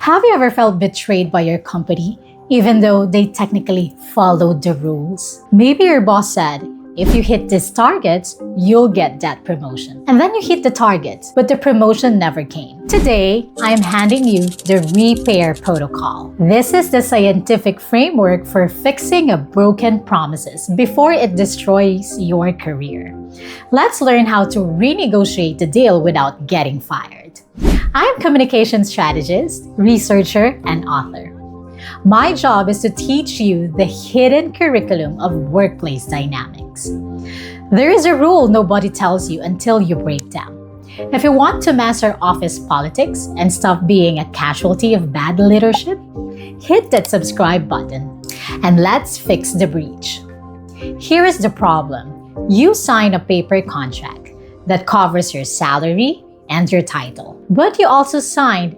Have you ever felt betrayed by your company, even though they technically followed the rules? Maybe your boss said, if you hit these targets, you'll get that promotion. And then you hit the targets, but the promotion never came. Today, I am handing you the R.E.P.A.I.R protocol. This is the scientific framework for fixing a broken promises before it destroys your career. Let's learn how to renegotiate the deal without getting fired. I'm a communication strategist, researcher, and author. My job is to teach you the hidden curriculum of workplace dynamics. There is a rule nobody tells you until you break down. If you want to master office politics and stop being a casualty of bad leadership, hit that subscribe button and let's fix the breach. Here is the problem. You sign a paper contract that covers your salary and your title, but you also signed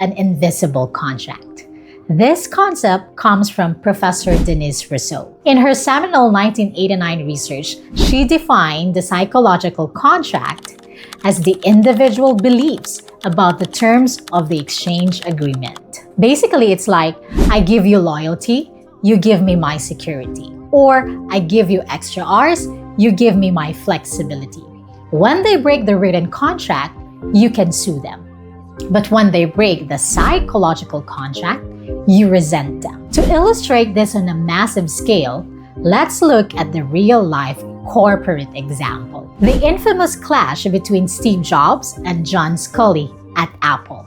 an invisible contract. This concept comes from Professor Denise Rousseau. In her seminal 1989 research, she defined the psychological contract as the individual beliefs about the terms of the exchange agreement. Basically, it's like, I give you loyalty, you give me my security. Or, I give you extra hours, you give me my flexibility. When they break the written contract, you can sue them. But when they break the psychological contract, you resent them. To illustrate this on a massive scale, let's look at the real-life corporate example. The infamous clash between Steve Jobs and John Sculley at Apple.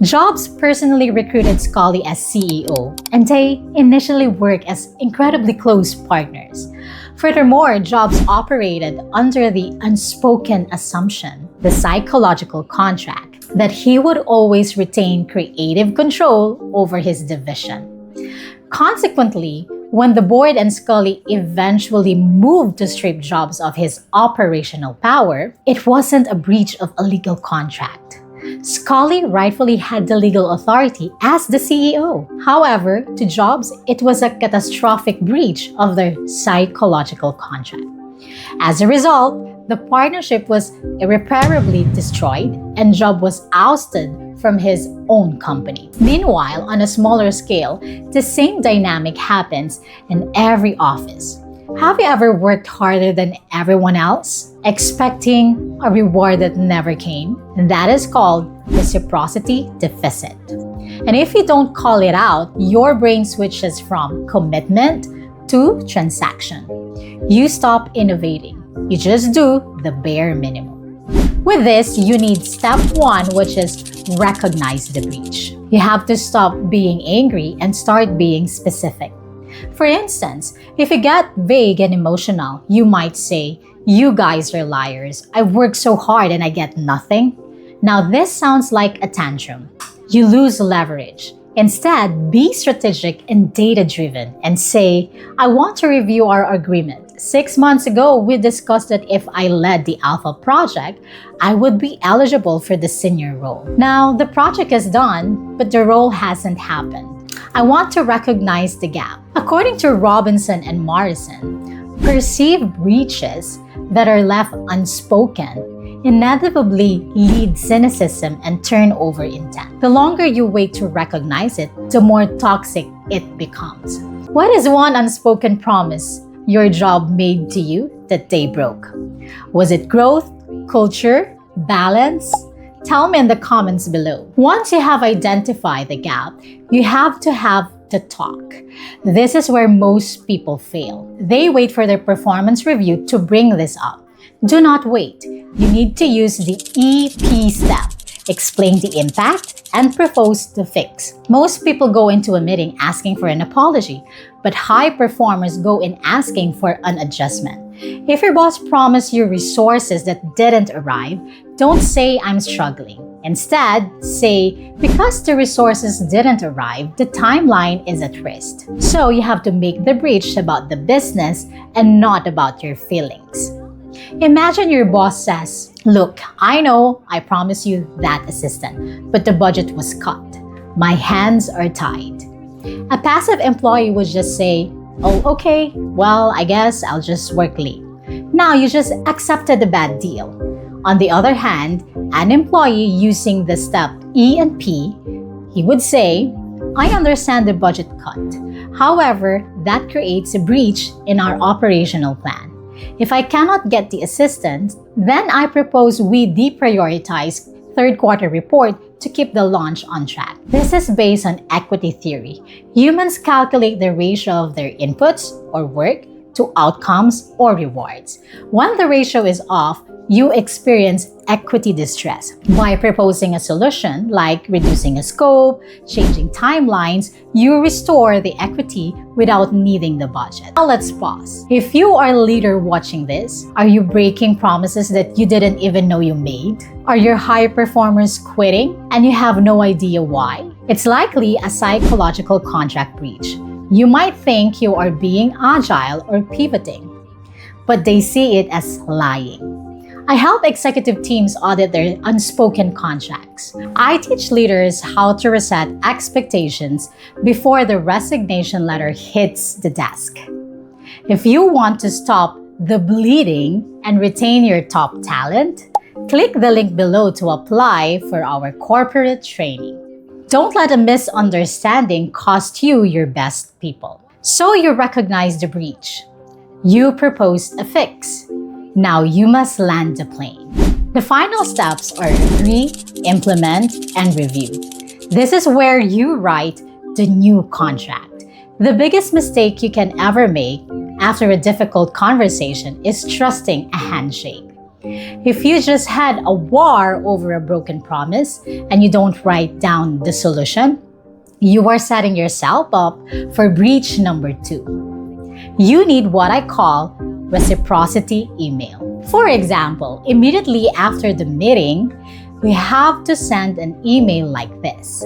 Jobs personally recruited Sculley as CEO, and they initially worked as incredibly close partners. Furthermore, Jobs operated under the unspoken assumption, the psychological contract, that he would always retain creative control over his division. Consequently, when the board and Sculley eventually moved to strip Jobs of his operational power, it wasn't a breach of a legal contract. Sculley rightfully had the legal authority as the CEO. However, to Jobs, it was a catastrophic breach of their psychological contract. As a result, the partnership was irreparably destroyed and Jobs was ousted from his own company. Meanwhile, on a smaller scale, the same dynamic happens in every office. Have you ever worked harder than everyone else, expecting a reward that never came? That is called reciprocity deficit. And if you don't call it out, your brain switches from commitment to transaction. You stop innovating. You just do the bare minimum. With this, you need step 1, which is recognize the breach. You have to stop being angry and start being specific. For instance, if you get vague and emotional, you might say, "You guys are liars. I worked so hard and I get nothing." Now this sounds like a tantrum. You lose leverage. Instead, be strategic and data-driven and say, "I want to review our agreement. 6 months ago, we discussed that if I led the Alpha project, I would be eligible for the senior role. Now, the project is done, but the role hasn't happened. I want to recognize the gap." According to Robinson and Morrison, perceived breaches that are left unspoken inevitably lead cynicism and turnover intent. The longer you wait to recognize it, the more toxic it becomes. What is one unspoken promise your job made to you that they broke? Was it growth, culture, balance? Tell me in the comments below. Once you have identified the gap, you have to have the talk. This is where most people fail. They wait for their performance review to bring this up. Do not wait. You need to use the EP step. Explain the impact and propose the fix. Most people go into a meeting asking for an apology, but high performers go in asking for an adjustment. If your boss promised you resources that didn't arrive, don't say "I'm struggling." Instead, say, "Because the resources didn't arrive, the timeline is at risk." So you have to make the breach about the business and not about your feelings. Imagine your boss says, "Look, I know I promised you that assistant, but the budget was cut. My hands are tied." A passive employee would just say, "Oh, okay, well, I guess I'll just work late." Now you just accepted a bad deal. On the other hand, an employee using the step E and P, He would say, I understand the budget cut. However, that creates a breach in our operational plan. If I cannot get the assistance, then I propose we deprioritize third quarter report to keep the launch on track. This is based on equity theory. Humans calculate the ratio of their inputs or work to outcomes or rewards. When the ratio is off, you experience equity distress. By proposing a solution like reducing a scope, changing timelines, you restore the equity without needing the budget. Now let's pause. If you are a leader watching this, are you breaking promises that you didn't even know you made? Are your high performers quitting and you have no idea why? It's likely a psychological contract breach. You might think you are being agile or pivoting, but they see it as lying. I help executive teams audit their unspoken contracts. I teach leaders how to reset expectations before the resignation letter hits the desk. If you want to stop the bleeding and retain your top talent, click the link below to apply for our corporate training. Don't let a misunderstanding cost you your best people. So you recognize the breach. You proposed a fix. Now you must land the plane. The final steps are agree, implement, and review. This is where you write the new contract. The biggest mistake you can ever make after a difficult conversation is trusting a handshake. If you just had a war over a broken promise and you don't write down the solution, you are setting yourself up for breach number 2. You need what I call reciprocity email. For example, immediately after the meeting, we have to send an email like this.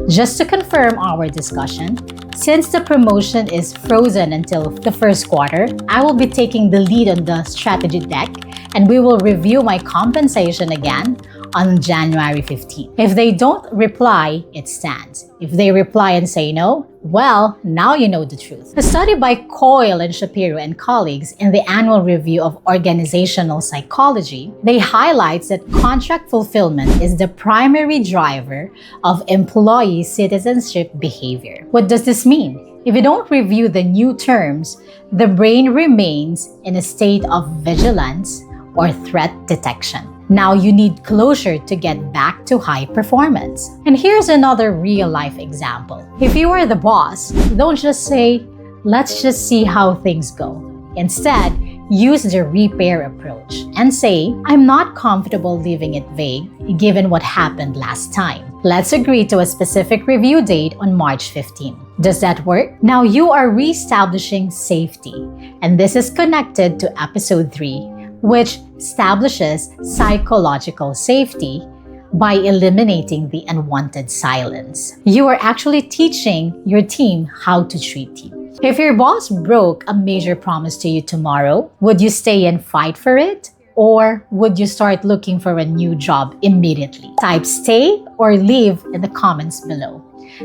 Just to confirm our discussion, since the promotion is frozen until the first quarter, I will be taking the lead on the strategy deck and we will review my compensation again on January 15th. If they don't reply, it stands. If they reply and say no, well, now you know the truth. A study by Coyle and Shapiro and colleagues in the annual review of organizational psychology, they highlight that contract fulfillment is the primary driver of employee citizenship behavior. What does this mean? If you don't review the new terms, the brain remains in a state of vigilance or threat detection. Now you need closure to get back to high performance. And here's another real-life example. If you are the boss, don't just say, let's just see how things go. Instead, use the R.E.P.A.I.R approach and say, I'm not comfortable leaving it vague given what happened last time. Let's agree to a specific review date on March 15. Does that work? Now you are reestablishing safety. And this is connected to episode 3, which establishes psychological safety by eliminating the unwanted silence. You are actually teaching your team how to treat you. If your boss broke a major promise to you tomorrow, would you stay and fight for it? Or would you start looking for a new job immediately? Type stay or leave in the comments below.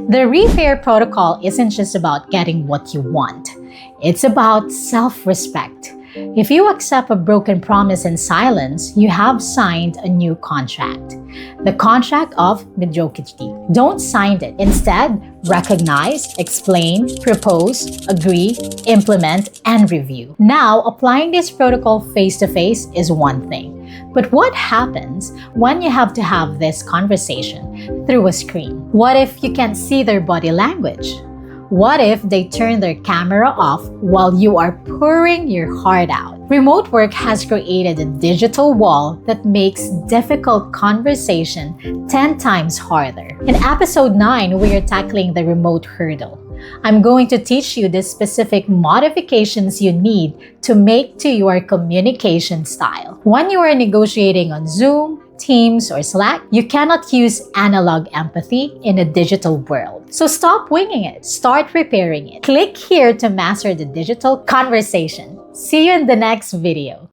The R.E.P.A.I.R protocol isn't just about getting what you want. It's about self-respect. If you accept a broken promise in silence, you have signed a new contract. The contract of mediocrity. Don't sign it. Instead, recognize, explain, propose, agree, implement, and review. Now, applying this protocol face-to-face is one thing. But what happens when you have to have this conversation through a screen? What if you can't see their body language? What if they turn their camera off while you are pouring your heart out? Remote work has created a digital wall that makes difficult conversation 10 times harder. In episode 9, we are tackling the remote hurdle. I'm going to teach you the specific modifications you need to make to your communication style. When you are negotiating on Zoom, Teams, or Slack, you cannot use analog empathy in a digital world. So stop winging it. Start repairing it. Click here to master the digital conversation. See you in the next video.